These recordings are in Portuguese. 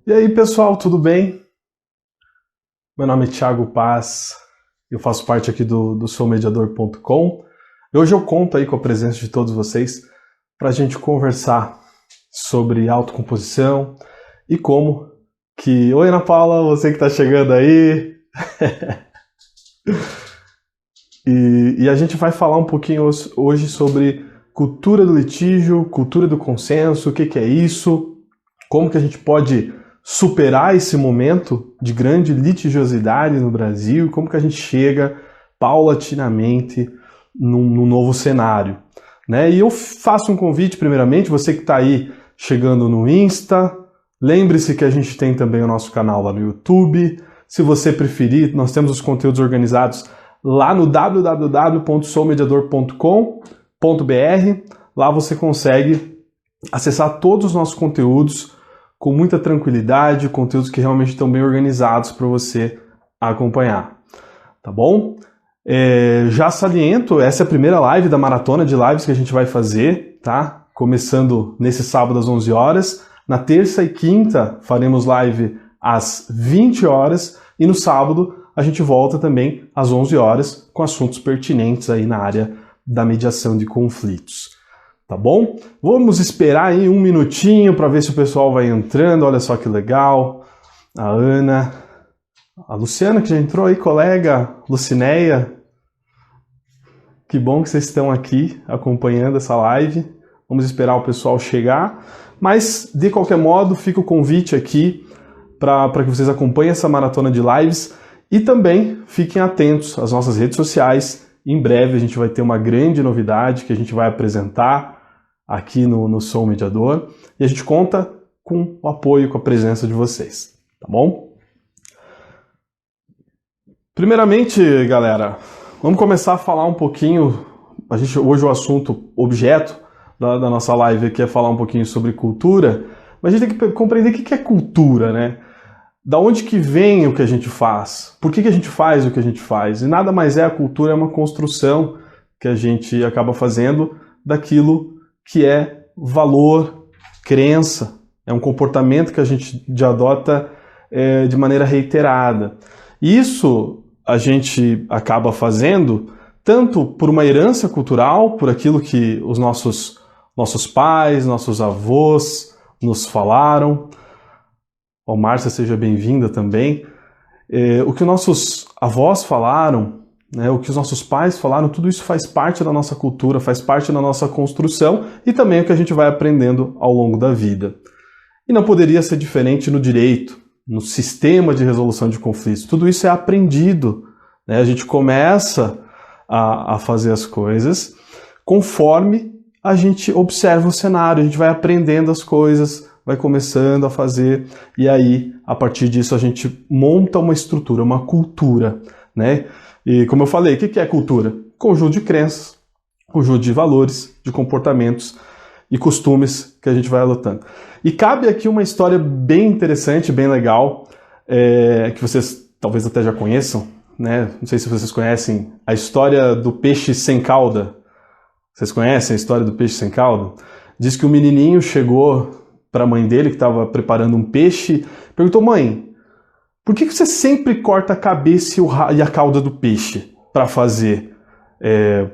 E aí, pessoal, tudo bem? Meu nome é Thiago Paz, eu faço parte aqui do soumediador.com. E hoje eu conto aí com a presença de todos vocês para a gente conversar sobre autocomposição e como que... Oi, Ana Paula, você que está chegando aí! E a gente vai falar um pouquinho hoje sobre cultura do litígio, cultura do consenso, o que é isso, como que a gente pode superar esse momento de grande litigiosidade no Brasil, como que a gente chega paulatinamente num novo cenário, né? E eu faço um convite, primeiramente, você que está aí chegando no Insta, lembre-se que a gente tem também o nosso canal lá no YouTube. Se você preferir, nós temos os conteúdos organizados lá no www.soumediador.com.br. Lá você consegue acessar todos os nossos conteúdos com muita tranquilidade, conteúdos que realmente estão bem organizados para você acompanhar, tá bom? Já saliento, essa é a primeira live da maratona de lives que a gente vai fazer, tá? Começando nesse sábado às 11 horas. Na terça e quinta faremos live às 20 horas e no sábado a gente volta também às 11 horas com assuntos pertinentes aí na área da mediação de conflitos. Tá bom? Vamos esperar aí um minutinho para ver se o pessoal vai entrando. Olha só que legal. A Ana, a Luciana que já entrou aí, colega, Lucinéia. Que bom que vocês estão aqui acompanhando essa live. Vamos esperar o pessoal chegar. Mas, de qualquer modo, fica o convite aqui para que vocês acompanhem essa maratona de lives e também fiquem atentos às nossas redes sociais. Em breve a gente vai ter uma grande novidade que a gente vai apresentar aqui no Sou Mediador, e a gente conta com o apoio, com a presença de vocês, tá bom? Primeiramente, galera, vamos começar a falar um pouquinho, hoje o assunto, objeto da nossa live aqui é falar um pouquinho sobre cultura, mas a gente tem que compreender o que é cultura, né? Da onde que vem o que a gente faz? Por que a gente faz o que a gente faz? E nada mais é, a cultura é uma construção que a gente acaba fazendo daquilo que é valor, crença, é um comportamento que a gente adota de maneira reiterada. Isso a gente acaba fazendo tanto por uma herança cultural, por aquilo que os nossos pais, nossos avós nos falaram. Ó, Márcia, seja bem-vinda também. O que nossos avós falaram, né, o que os nossos pais falaram, tudo isso faz parte da nossa cultura, faz parte da nossa construção e também o que a gente vai aprendendo ao longo da vida. E não poderia ser diferente no direito, no sistema de resolução de conflitos. Tudo isso é aprendido, né? A gente começa a fazer as coisas conforme a gente observa o cenário, a gente vai aprendendo as coisas, vai começando a fazer, e aí, a partir disso, a gente monta uma estrutura, uma cultura, né? E como eu falei, o que é cultura? Conjunto de crenças, conjunto de valores, de comportamentos e costumes que a gente vai adotando. E cabe aqui uma história bem interessante, bem legal, que vocês talvez até já conheçam, né? Não sei se vocês conhecem a história do peixe sem cauda. Vocês conhecem a história do peixe sem cauda? Diz que o menininho chegou para a mãe dele, que estava preparando um peixe, perguntou: mãe, por que você sempre corta a cabeça e a cauda do peixe para fazer,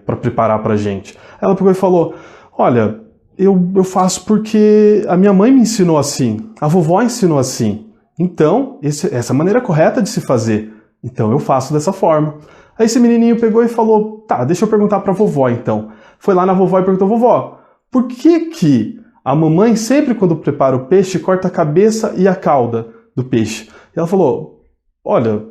para preparar para a gente? Ela pegou e falou: olha, eu faço porque a minha mãe me ensinou assim, a vovó ensinou assim, então essa é a maneira correta de se fazer, então eu faço dessa forma. Aí esse menininho pegou e falou: tá, deixa eu perguntar para a vovó então. Foi lá na vovó e perguntou: vovó, por que a mamãe sempre quando prepara o peixe corta a cabeça e a cauda do peixe? E ela falou: olha,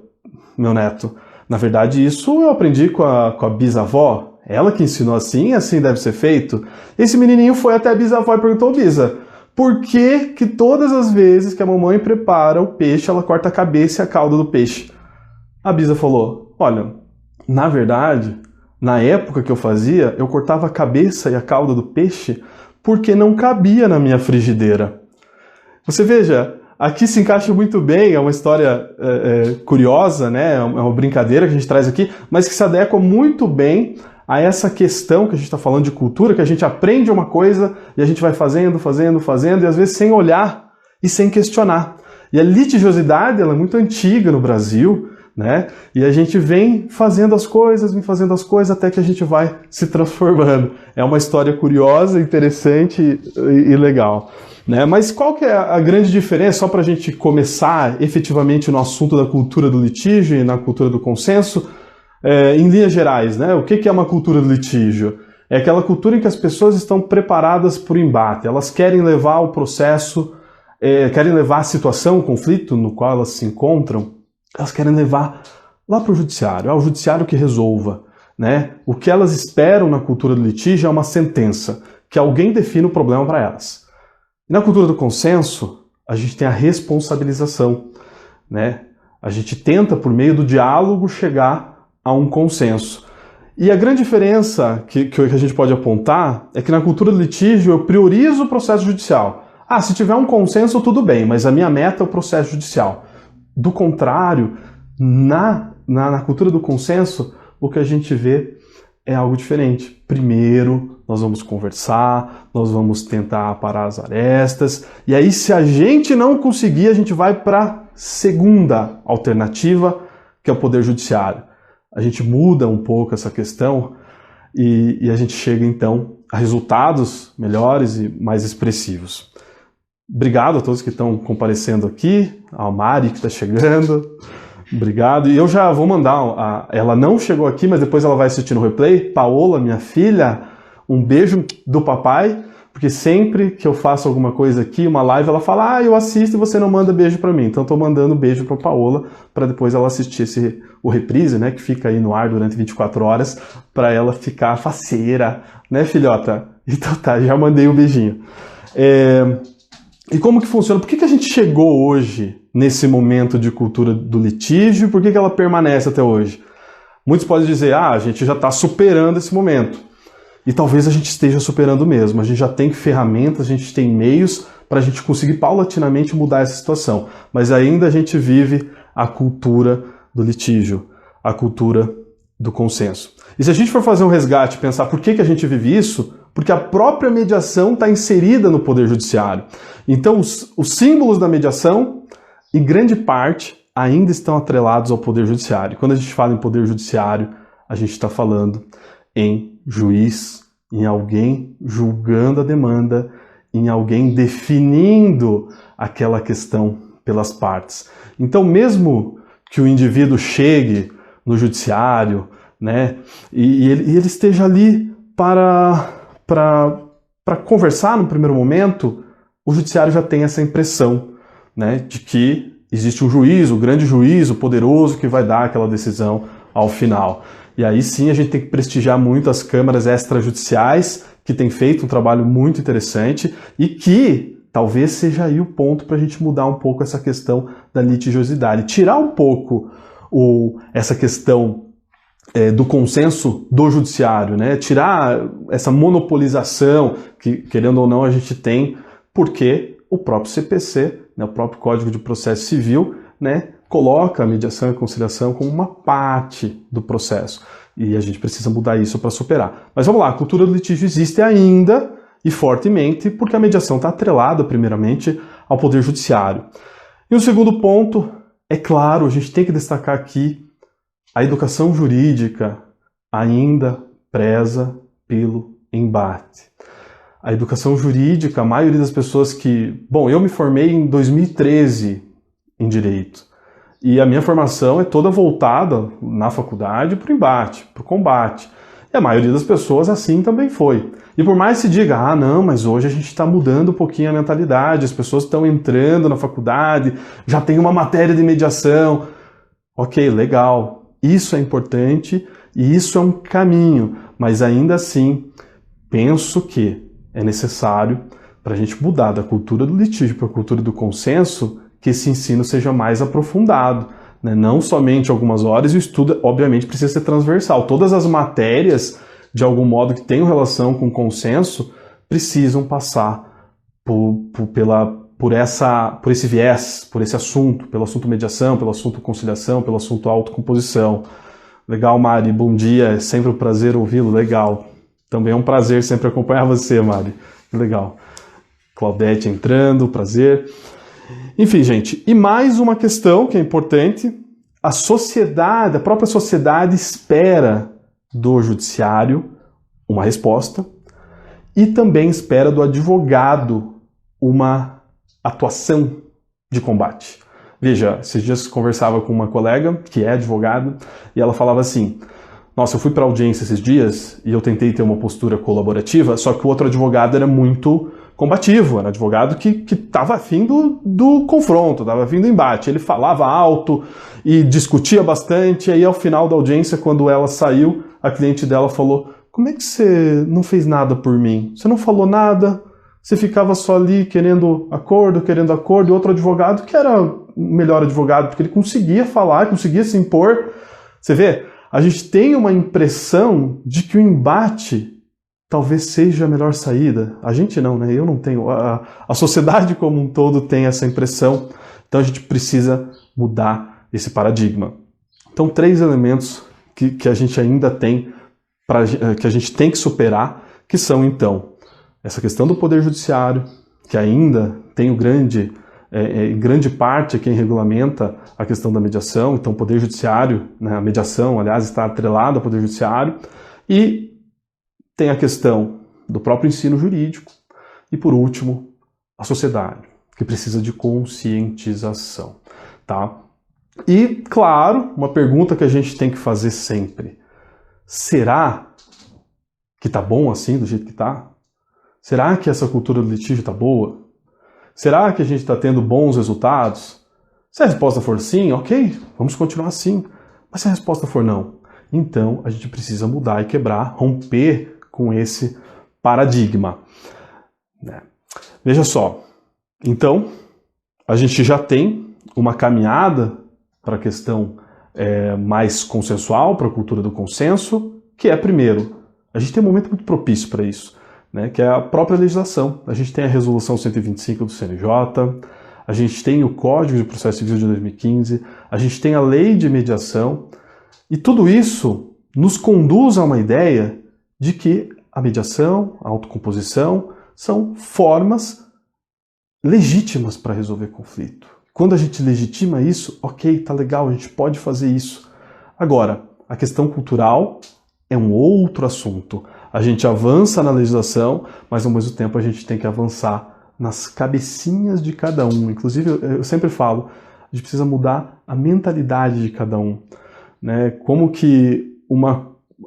meu neto, na verdade isso eu aprendi com a bisavó, ela que ensinou assim e assim deve ser feito. Esse menininho foi até a bisavó e perguntou: bisa, por que todas as vezes que a mamãe prepara o peixe, ela corta a cabeça e a cauda do peixe? A bisa falou: olha, na verdade, na época que eu fazia, eu cortava a cabeça e a cauda do peixe porque não cabia na minha frigideira. Você veja, aqui se encaixa muito bem, é uma história curiosa, né? É uma brincadeira que a gente traz aqui, mas que se adequa muito bem a essa questão que a gente está falando de cultura, que a gente aprende uma coisa e a gente vai fazendo, e às vezes sem olhar e sem questionar. E a litigiosidade, ela é muito antiga no Brasil, né? E a gente vem fazendo as coisas, até que a gente vai se transformando. É uma história curiosa, interessante e legal, né? Mas qual que é a grande diferença, só para a gente começar efetivamente no assunto da cultura do litígio e na cultura do consenso, em linhas gerais, né? O que é uma cultura do litígio? É aquela cultura em que as pessoas estão preparadas para o embate, elas querem levar o processo, querem levar a situação, o conflito no qual elas se encontram, elas querem levar lá para o judiciário, ao judiciário que resolva, né? O que elas esperam na cultura do litígio é uma sentença, que alguém defina o problema para elas. E na cultura do consenso, a gente tem a responsabilização, né? A gente tenta, por meio do diálogo, chegar a um consenso. E a grande diferença que a gente pode apontar é que na cultura do litígio eu priorizo o processo judicial. Ah, se tiver um consenso, tudo bem, mas a minha meta é o processo judicial. Do contrário, na cultura do consenso, o que a gente vê é algo diferente. Primeiro, nós vamos conversar, nós vamos tentar aparar as arestas, e aí se a gente não conseguir, a gente vai para a segunda alternativa, que é o Poder Judiciário. A gente muda um pouco essa questão e a gente chega então a resultados melhores e mais expressivos. Obrigado a todos que estão comparecendo aqui, a Mari que está chegando, obrigado. E eu já vou mandar, ela não chegou aqui, mas depois ela vai assistir no replay, Paola, minha filha, um beijo do papai, porque sempre que eu faço alguma coisa aqui, uma live, ela fala, eu assisto e você não manda beijo para mim. Então estou mandando beijo para Paola, para depois ela assistir o reprise, né, que fica aí no ar durante 24 horas, para ela ficar faceira, né, filhota? Então tá, já mandei um beijinho. E como que funciona? Por que a gente chegou hoje nesse momento de cultura do litígio? Por que ela permanece até hoje? Muitos podem dizer, a gente já está superando esse momento. E talvez a gente esteja superando mesmo. A gente já tem ferramentas, a gente tem meios para a gente conseguir paulatinamente mudar essa situação. Mas ainda a gente vive a cultura do litígio, a cultura do consenso. E se a gente for fazer um resgate e pensar por que a gente vive isso, porque a própria mediação está inserida no Poder Judiciário. Então, os símbolos da mediação, em grande parte, ainda estão atrelados ao Poder Judiciário. Quando a gente fala em Poder Judiciário, a gente está falando em juiz, em alguém julgando a demanda, em alguém definindo aquela questão pelas partes. Então, mesmo que o indivíduo chegue no judiciário, né, e ele esteja ali para conversar no primeiro momento, o judiciário já tem essa impressão, né, de que existe um juiz, o grande juiz, o poderoso, que vai dar aquela decisão ao final. E aí sim a gente tem que prestigiar muito as câmaras extrajudiciais, que têm feito um trabalho muito interessante e que talvez seja aí o ponto para a gente mudar um pouco essa questão da litigiosidade. Tirar um pouco essa questão do consenso do judiciário, né? Tirar essa monopolização que, querendo ou não, a gente tem, porque o próprio CPC, né, o próprio Código de Processo Civil, né, coloca a mediação e a conciliação como uma parte do processo. E a gente precisa mudar isso para superar. Mas vamos lá, a cultura do litígio existe ainda e fortemente porque a mediação está atrelada, primeiramente, ao Poder Judiciário. E o segundo ponto, é claro, a gente tem que destacar aqui, a educação jurídica ainda preza pelo embate. A educação jurídica, a maioria das pessoas que... Bom, eu me formei em 2013 em Direito. E a minha formação é toda voltada na faculdade para o embate, para o combate. E a maioria das pessoas assim também foi. E por mais que se diga, não, mas hoje a gente está mudando um pouquinho a mentalidade, as pessoas estão entrando na faculdade, já tem uma matéria de mediação. Ok, legal. Isso é importante e isso é um caminho, mas ainda assim, penso que é necessário, para a gente mudar da cultura do litígio para a cultura do consenso, que esse ensino seja mais aprofundado, né? Não somente algumas horas, e o estudo, obviamente, precisa ser transversal. Todas as matérias, de algum modo, que tenham relação com consenso, precisam passar por esse viés, por esse assunto, pelo assunto mediação, pelo assunto conciliação, pelo assunto autocomposição. Legal, Mari, bom dia, é sempre um prazer ouvi-lo, legal. Também é um prazer sempre acompanhar você, Mari, legal. Claudete entrando, prazer. Enfim, gente, e mais uma questão que é importante, a sociedade, a própria sociedade espera do judiciário uma resposta e também espera do advogado uma atuação de combate. Veja, esses dias conversava com uma colega que é advogada e ela falava assim: nossa, eu fui para audiência esses dias e eu tentei ter uma postura colaborativa, só que o outro advogado era muito combativo, era um advogado que estava afim do confronto, estava afim do embate. Ele falava alto e discutia bastante, e aí ao final da audiência, quando ela saiu, a cliente dela falou: como é que você não fez nada por mim? Você não falou nada, você ficava só ali querendo acordo, e outro advogado que era o melhor advogado, porque ele conseguia falar, conseguia se impor. Você vê? A gente tem uma impressão de que o embate talvez seja a melhor saída. A gente não, né? Eu não tenho. A sociedade como um todo tem essa impressão. Então a gente precisa mudar esse paradigma. Então, 3 elementos que a gente ainda tem, que a gente tem que superar, que são, então, essa questão do poder judiciário, que ainda tem em grande parte quem regulamenta a questão da mediação. Então, o poder judiciário, né, a mediação, aliás, está atrelada ao poder judiciário. E tem a questão do próprio ensino jurídico e, por último, a sociedade, que precisa de conscientização, tá? E, claro, uma pergunta que a gente tem que fazer sempre: será que tá bom assim, do jeito que tá? Será que essa cultura do litígio tá boa? Será que a gente está tendo bons resultados? Se a resposta for sim, ok, vamos continuar assim. Mas se a resposta for não, então a gente precisa mudar e quebrar, romper com esse paradigma. Veja só, então a gente já tem uma caminhada para a questão mais consensual, para a cultura do consenso, que é, primeiro, a gente tem um momento muito propício para isso, né, que é a própria legislação. A gente tem a Resolução 125 do CNJ, a gente tem o Código de Processo Civil de 2015, a gente tem a Lei de Mediação, e tudo isso nos conduz a uma ideia de que a mediação, a autocomposição, são formas legítimas para resolver conflito. Quando a gente legitima isso, ok, tá legal, a gente pode fazer isso. Agora, a questão cultural é um outro assunto. A gente avança na legislação, mas ao mesmo tempo a gente tem que avançar nas cabecinhas de cada um. Inclusive, eu sempre falo, a gente precisa mudar a mentalidade de cada um, né? Como que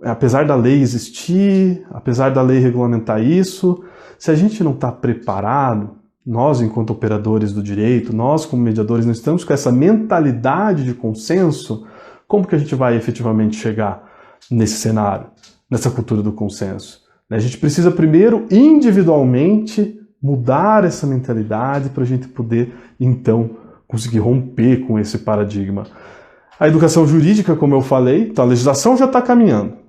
apesar da lei existir, apesar da lei regulamentar isso, se a gente não está preparado, nós enquanto operadores do direito, nós como mediadores não estamos com essa mentalidade de consenso, como que a gente vai efetivamente chegar nesse cenário, nessa cultura do consenso? A gente precisa primeiro, individualmente, mudar essa mentalidade para a gente poder, então, conseguir romper com esse paradigma. A educação jurídica, como eu falei, então a legislação já está caminhando.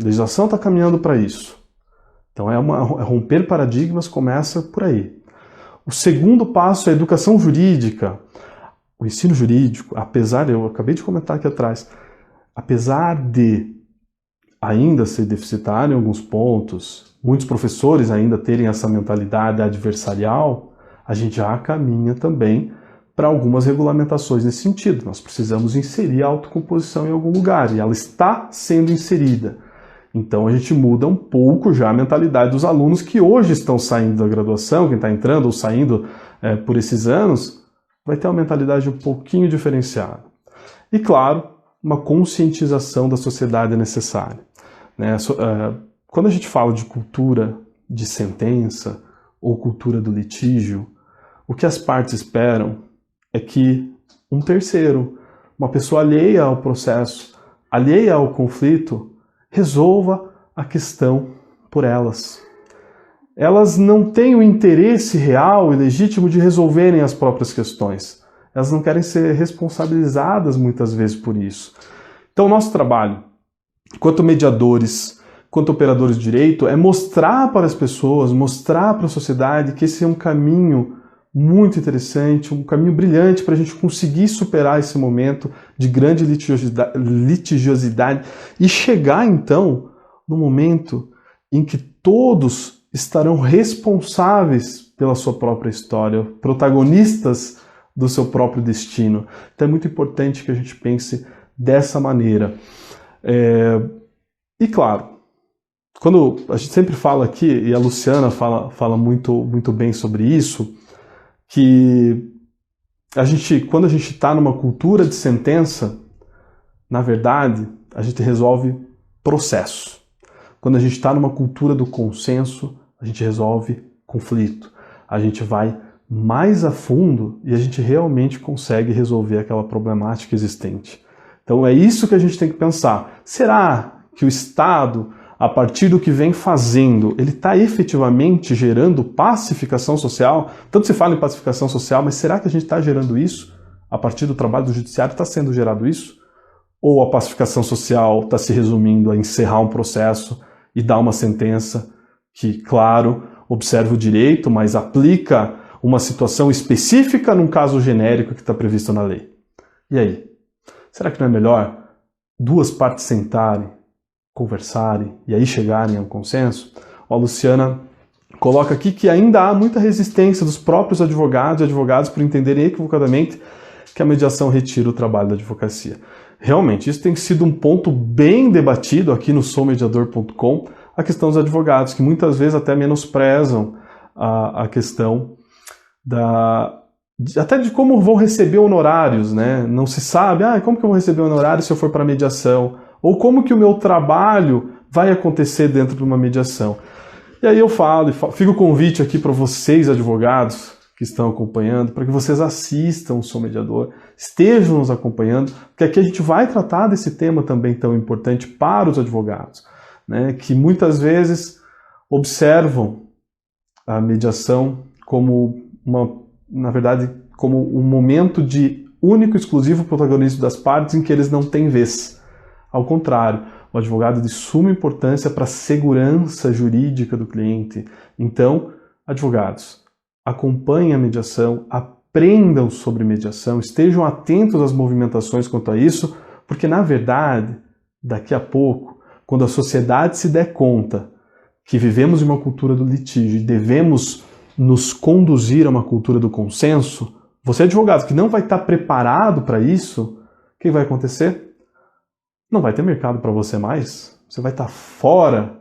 A legislação está caminhando para isso. Então, romper paradigmas começa por aí. O segundo passo é a educação jurídica. O ensino jurídico, eu acabei de comentar aqui atrás, apesar de ainda ser deficitário em alguns pontos, muitos professores ainda terem essa mentalidade adversarial, a gente já caminha também para algumas regulamentações nesse sentido. Nós precisamos inserir a autocomposição em algum lugar, e ela está sendo inserida. Então a gente muda um pouco já a mentalidade dos alunos que hoje estão saindo da graduação, quem está entrando ou saindo por esses anos, vai ter uma mentalidade um pouquinho diferenciada. E claro, uma conscientização da sociedade é necessária, né? Quando a gente fala de cultura de sentença ou cultura do litígio, o que as partes esperam é que um terceiro, uma pessoa alheia ao processo, alheia ao conflito, resolva a questão por elas. Elas não têm o interesse real e legítimo de resolverem as próprias questões. Elas não querem ser responsabilizadas muitas vezes por isso. Então, o nosso trabalho, enquanto mediadores, enquanto operadores de direito, é mostrar para as pessoas, mostrar para a sociedade que esse é um caminho muito interessante, um caminho brilhante para a gente conseguir superar esse momento de grande litigiosidade e chegar, então, no momento em que todos estarão responsáveis pela sua própria história, protagonistas do seu próprio destino. Então é muito importante que a gente pense dessa maneira. E claro, quando a gente sempre fala aqui, e a Luciana fala muito bem sobre isso, que quando a gente está numa cultura de sentença, na verdade, a gente resolve processo. Quando a gente está numa cultura do consenso, a gente resolve conflito. A gente vai mais a fundo e a gente realmente consegue resolver aquela problemática existente. Então é isso que a gente tem que pensar. Será que o Estado, a partir do que vem fazendo, ele está efetivamente gerando pacificação social? Tanto se fala em pacificação social, mas será que a gente está gerando isso? A partir do trabalho do judiciário está sendo gerado isso? Ou a pacificação social está se resumindo a encerrar um processo e dar uma sentença que, claro, observa o direito, mas aplica uma situação específica num caso genérico que está previsto na lei? E aí? Será que não é melhor duas partes sentarem, conversarem e aí chegarem a um consenso? A Luciana coloca aqui que ainda há muita resistência dos próprios advogados e advogados por entenderem equivocadamente que a mediação retira o trabalho da advocacia. Realmente, isso tem sido um ponto bem debatido aqui no soumediador.com, a questão dos advogados, que muitas vezes até menosprezam a questão até de como vão receber honorários, né? Não se sabe, como que eu vou receber honorário se eu for para mediação? Ou como que o meu trabalho vai acontecer dentro de uma mediação? E aí eu fica o convite aqui para vocês, advogados, que estão acompanhando, para que vocês assistam o Sou Mediador, estejam nos acompanhando, porque aqui a gente vai tratar desse tema também tão importante para os advogados, né, que muitas vezes observam a mediação como na verdade, como um momento de único e exclusivo protagonismo das partes em que eles não têm vez. Ao contrário, o advogado é de suma importância para a segurança jurídica do cliente. Então, advogados, acompanhem a mediação, aprendam sobre mediação, estejam atentos às movimentações quanto a isso, porque, na verdade, daqui a pouco, quando a sociedade se der conta que vivemos em uma cultura do litígio e devemos nos conduzir a uma cultura do consenso, você, advogado, que não vai estar preparado para isso, o que vai acontecer? Não vai ter mercado para você mais, você vai estar fora,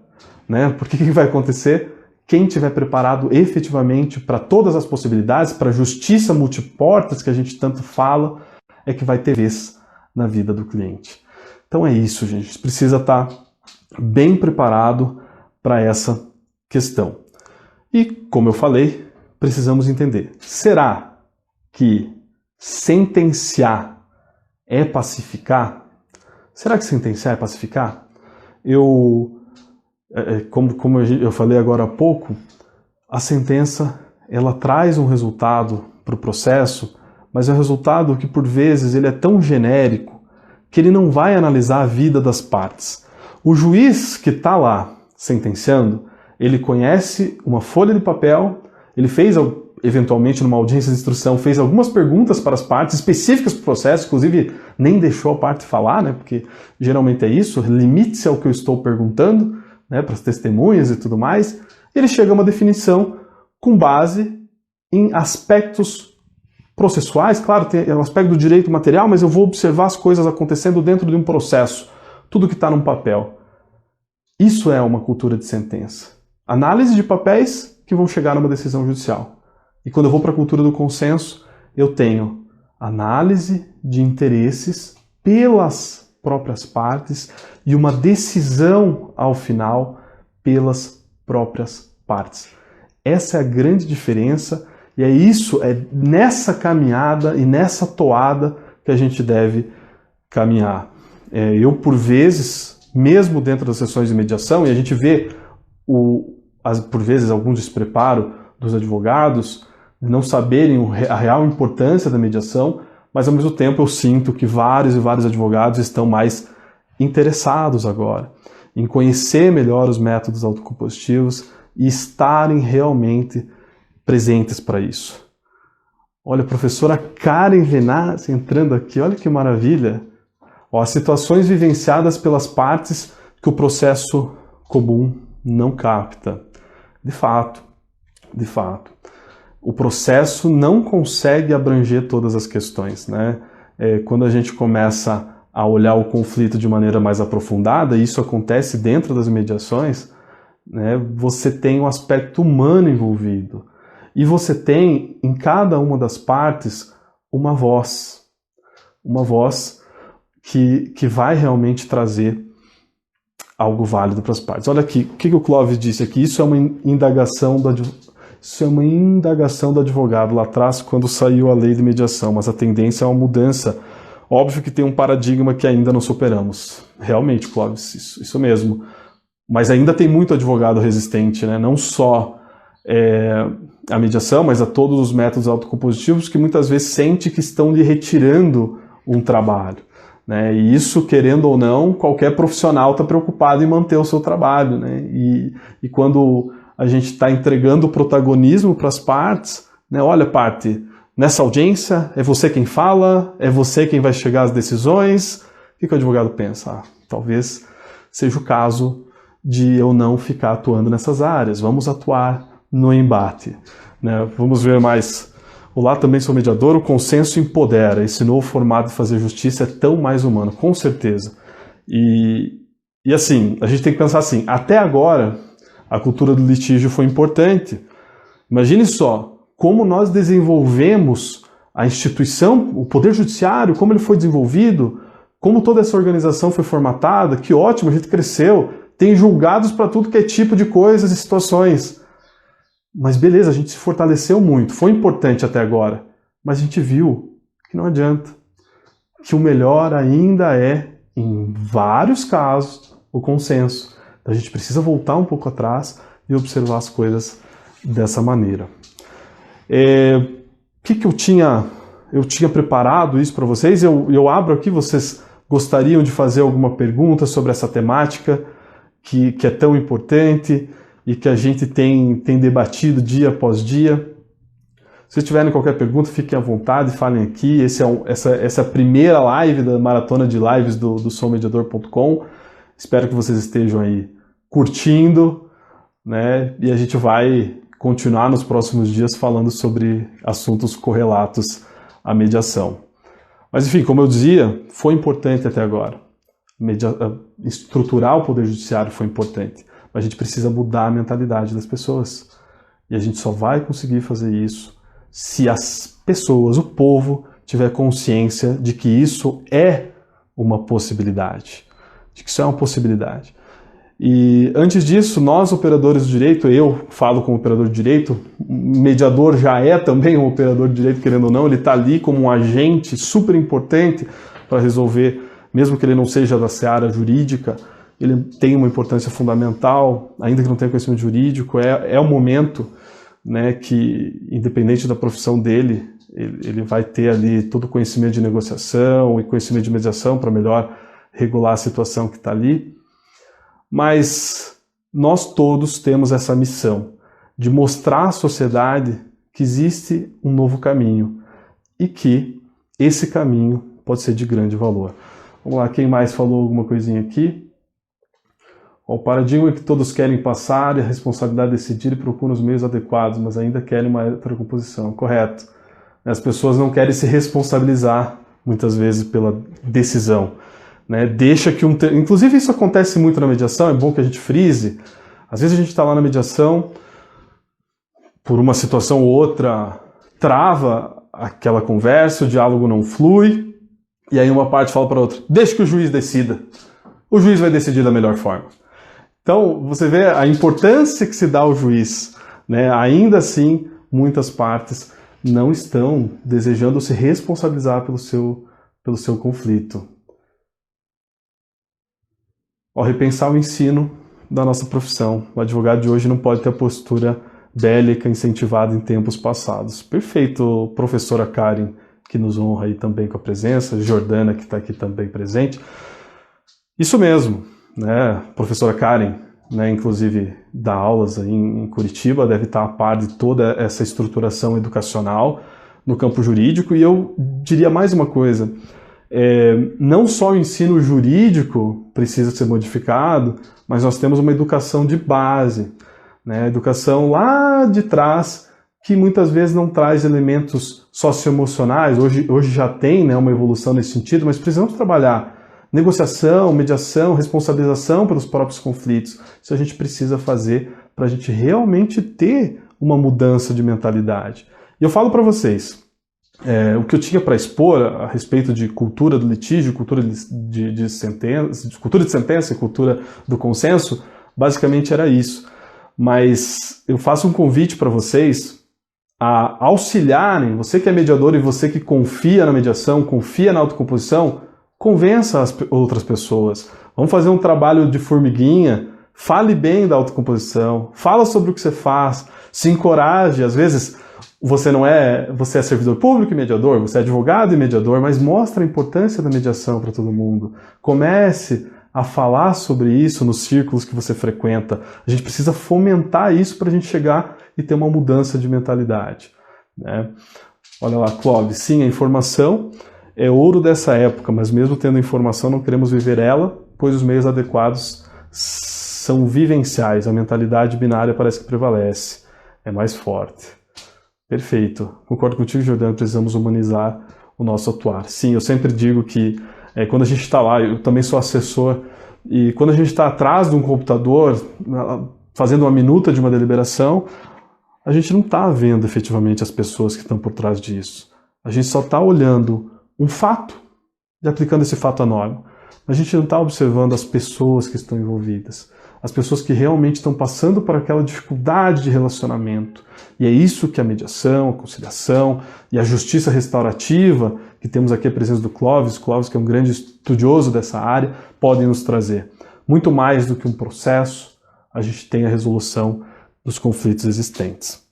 né? Porque o que vai acontecer? Quem estiver preparado efetivamente para todas as possibilidades, para a justiça multiportas que a gente tanto fala, é que vai ter vez na vida do cliente. Então é isso, gente. A gente precisa estar bem preparado para essa questão. E, como eu falei, precisamos entender. Será que sentenciar é pacificar? Será que sentenciar é pacificar? Como eu falei agora há pouco, a sentença ela traz um resultado para o processo, mas é um resultado que, por vezes, ele é tão genérico que ele não vai analisar a vida das partes. O juiz que está lá sentenciando, ele conhece uma folha de papel, ele fez, eventualmente, numa audiência de instrução, fez algumas perguntas para as partes específicas para o processo, inclusive nem deixou a parte falar, né, porque geralmente é isso, limite-se ao que eu estou perguntando, né, para as testemunhas e tudo mais, e ele chega a uma definição com base em aspectos processuais, claro, tem o aspecto do direito material, mas eu vou observar as coisas acontecendo dentro de um processo, tudo que está num papel. Isso é uma cultura de sentença. Análise de papéis que vão chegar numa decisão judicial. E quando eu vou para a cultura do consenso, eu tenho análise de interesses pelas próprias partes e uma decisão ao final pelas próprias partes. Essa é a grande diferença e é nessa caminhada e nessa toada que a gente deve caminhar. Eu, por vezes, mesmo dentro das sessões de mediação, e a gente vê, por vezes, algum despreparo dos advogados, de não saberem a real importância da mediação, mas ao mesmo tempo eu sinto que vários e vários advogados estão mais interessados agora em conhecer melhor os métodos autocompositivos e estarem realmente presentes para isso. Olha, a professora Karen Venaz entrando aqui, olha que maravilha! As situações vivenciadas pelas partes que o processo comum não capta. De fato. o processo não consegue abranger todas as questões, né? Quando a gente começa a olhar o conflito de maneira mais aprofundada, e isso acontece dentro das mediações, né, você tem um aspecto humano envolvido. E você tem, em cada uma das partes, uma voz que vai realmente trazer algo válido para as partes. Olha aqui, o que o Clóvis disse aqui? Isso é uma indagação do advogado lá atrás, quando saiu a lei de mediação, mas a tendência é uma mudança. Óbvio que tem um paradigma que ainda não superamos. Realmente, Clóvis, isso mesmo. Mas ainda tem muito advogado resistente, né? Não só a mediação, mas a todos os métodos autocompositivos, que muitas vezes sente que estão lhe retirando um trabalho, né? E isso, querendo ou não, qualquer profissional está preocupado em manter o seu trabalho, né? E quando a gente está entregando o protagonismo para as partes, né? Olha, parte, nessa audiência é você quem fala, é você quem vai chegar às decisões. O que o advogado pensa? Talvez seja o caso de eu não ficar atuando nessas áreas. Vamos atuar no embate, né? Vamos ver mais. Olá, também sou mediador. O consenso empodera. Esse novo formato de fazer justiça é tão mais humano, com certeza. E assim, a gente tem que pensar assim, até agora a cultura do litígio foi importante. Imagine só, como nós desenvolvemos a instituição, o Poder Judiciário, como ele foi desenvolvido, como toda essa organização foi formatada, que ótimo, a gente cresceu, tem julgados para tudo que é tipo de coisas e situações. Mas beleza, a gente se fortaleceu muito, foi importante até agora, mas a gente viu que não adianta, que o melhor ainda é, em vários casos, o consenso. A gente precisa voltar um pouco atrás e observar as coisas dessa maneira. O que eu tinha preparado isso para vocês? Eu abro aqui, vocês gostariam de fazer alguma pergunta sobre essa temática que é tão importante e que a gente tem debatido dia após dia? Se tiverem qualquer pergunta, fiquem à vontade, falem aqui. Essa é a primeira live da maratona de lives do soumediador.com. Espero que vocês estejam aí curtindo, né? E a gente vai continuar nos próximos dias falando sobre assuntos correlatos à mediação. Mas enfim, como eu dizia, foi importante até agora. Estruturar o Poder Judiciário foi importante. Mas a gente precisa mudar a mentalidade das pessoas. E a gente só vai conseguir fazer isso se as pessoas, o povo, tiver consciência de que isso é uma possibilidade. De que isso é uma possibilidade. E antes disso, nós, operadores do direito, eu falo como operador de direito, o mediador já é também um operador de direito, querendo ou não, ele está ali como um agente super importante para resolver, mesmo que ele não seja da seara jurídica, ele tem uma importância fundamental, ainda que não tenha conhecimento jurídico, é o momento, né, que, independente da profissão dele, ele vai ter ali todo o conhecimento de negociação e conhecimento de mediação para melhor regular a situação que está ali. Mas nós todos temos essa missão de mostrar à sociedade que existe um novo caminho e que esse caminho pode ser de grande valor. Vamos lá, quem mais falou alguma coisinha aqui? O paradigma é que todos querem passar e a responsabilidade de decidir e procuram os meios adequados, mas ainda querem uma heterocomposição. Correto. As pessoas não querem se responsabilizar, muitas vezes, pela decisão. Né? Deixa que Inclusive, isso acontece muito na mediação, é bom que a gente frise. Às vezes a gente está lá na mediação, por uma situação ou outra, trava aquela conversa, o diálogo não flui, e aí uma parte fala para a outra, deixa que o juiz decida. O juiz vai decidir da melhor forma. Então, você vê a importância que se dá ao juiz, né? Ainda assim, muitas partes não estão desejando se responsabilizar pelo seu conflito. Ao repensar o ensino da nossa profissão, o advogado de hoje não pode ter a postura bélica incentivada em tempos passados. Perfeito, professora Karen, que nos honra aí também com a presença, Jordana, que está aqui também presente. Isso mesmo, né? Professora Karen, né, inclusive dá aulas aí em Curitiba, deve estar a par de toda essa estruturação educacional no campo jurídico, e eu diria mais uma coisa, não só o ensino jurídico precisa ser modificado, mas nós temos uma educação de base, né? A educação lá de trás que muitas vezes não traz elementos socioemocionais. Hoje já tem, né, uma evolução nesse sentido, mas precisamos trabalhar negociação, mediação, responsabilização pelos próprios conflitos. Isso a gente precisa fazer para a gente realmente ter uma mudança de mentalidade. E eu falo para vocês, o que eu tinha para expor a respeito de cultura do litígio, cultura de sentença, cultura do consenso, basicamente era isso. Mas eu faço um convite para vocês a auxiliarem, você que é mediador e você que confia na mediação, confia na autocomposição, convença as outras pessoas. Vamos fazer um trabalho de formiguinha, fale bem da autocomposição, fala sobre o que você faz, se encoraje. Às vezes você é servidor público e mediador, você é advogado e mediador, mas mostra a importância da mediação para todo mundo. Comece a falar sobre isso nos círculos que você frequenta. A gente precisa fomentar isso para a gente chegar e ter uma mudança de mentalidade, né? Olha lá, Clóvis, sim, a informação é ouro dessa época, mas mesmo tendo informação não queremos viver ela, pois os meios adequados são vivenciais, a mentalidade binária parece que prevalece, é mais forte. Perfeito, concordo contigo, Jordano, precisamos humanizar o nosso atuar. Sim, eu sempre digo que quando a gente está lá, eu também sou assessor, e quando a gente está atrás de um computador, fazendo uma minuta de uma deliberação, a gente não está vendo efetivamente as pessoas que estão por trás disso. A gente só está olhando um fato e aplicando esse fato à norma. A gente não está observando as pessoas que estão envolvidas, as pessoas que realmente estão passando por aquela dificuldade de relacionamento. E é isso que a mediação, a conciliação e a justiça restaurativa, que temos aqui a presença do Clóvis, que é um grande estudioso dessa área, podem nos trazer. Muito mais do que um processo, a gente tem a resolução dos conflitos existentes.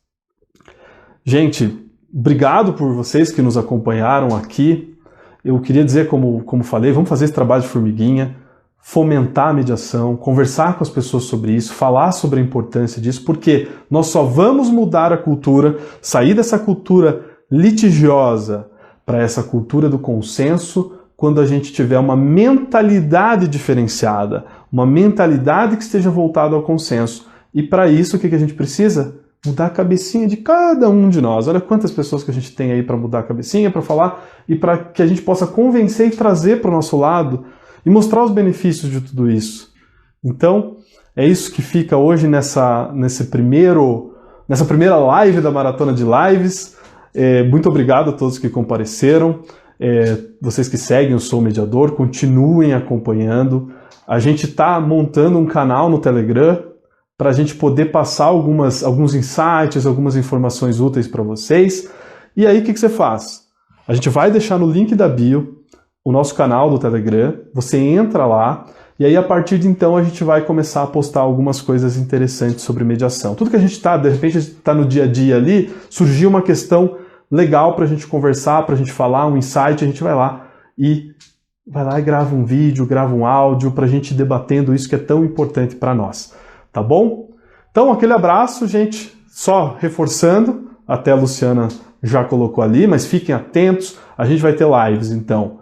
Gente, obrigado por vocês que nos acompanharam aqui. Eu queria dizer, como falei, vamos fazer esse trabalho de formiguinha, fomentar a mediação, conversar com as pessoas sobre isso, falar sobre a importância disso, porque nós só vamos mudar a cultura, sair dessa cultura litigiosa para essa cultura do consenso, quando a gente tiver uma mentalidade diferenciada, uma mentalidade que esteja voltada ao consenso. E para isso, o que a gente precisa? Mudar a cabecinha de cada um de nós. Olha quantas pessoas que a gente tem aí para mudar a cabecinha, para falar, e para que a gente possa convencer e trazer para o nosso lado e mostrar os benefícios de tudo isso. Então, é isso que fica hoje nessa primeira live da Maratona de Lives. Muito obrigado a todos que compareceram. Vocês que seguem o Sou Mediador, continuem acompanhando. A gente está montando um canal no Telegram para a gente poder passar alguns insights, algumas informações úteis para vocês. E aí o que você faz? A gente vai deixar no link da bio o nosso canal do Telegram, você entra lá, e aí a partir de então a gente vai começar a postar algumas coisas interessantes sobre mediação. Tudo que a gente está, de repente a gente está no dia a dia ali, surgiu uma questão legal para a gente conversar, para a gente falar, um insight, a gente vai lá e grava um vídeo, grava um áudio, para a gente ir debatendo isso que é tão importante para nós. Tá bom? Então, aquele abraço, gente. Só reforçando, até a Luciana já colocou ali, mas fiquem atentos. A gente vai ter lives, então,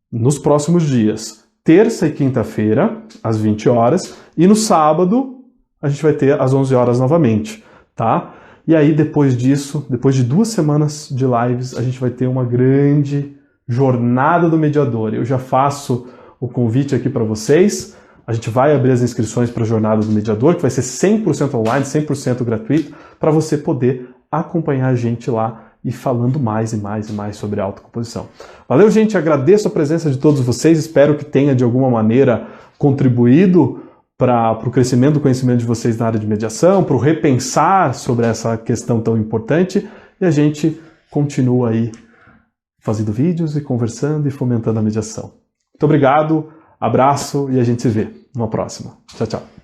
nos próximos dias. Terça e quinta-feira, às 20 horas. E no sábado, a gente vai ter às 11 horas novamente, tá? E aí, depois disso, depois de 2 semanas de lives, a gente vai ter uma grande jornada do mediador. Eu já faço o convite aqui para vocês. A gente vai abrir as inscrições para a Jornada do Mediador, que vai ser 100% online, 100% gratuito, para você poder acompanhar a gente lá e falando mais e mais e mais sobre autocomposição. Valeu, gente, agradeço a presença de todos vocês, espero que tenha de alguma maneira contribuído para o crescimento do conhecimento de vocês na área de mediação, para o repensar sobre essa questão tão importante, e a gente continua aí fazendo vídeos e conversando e fomentando a mediação. Muito obrigado, abraço e a gente se vê numa próxima. Tchau, tchau.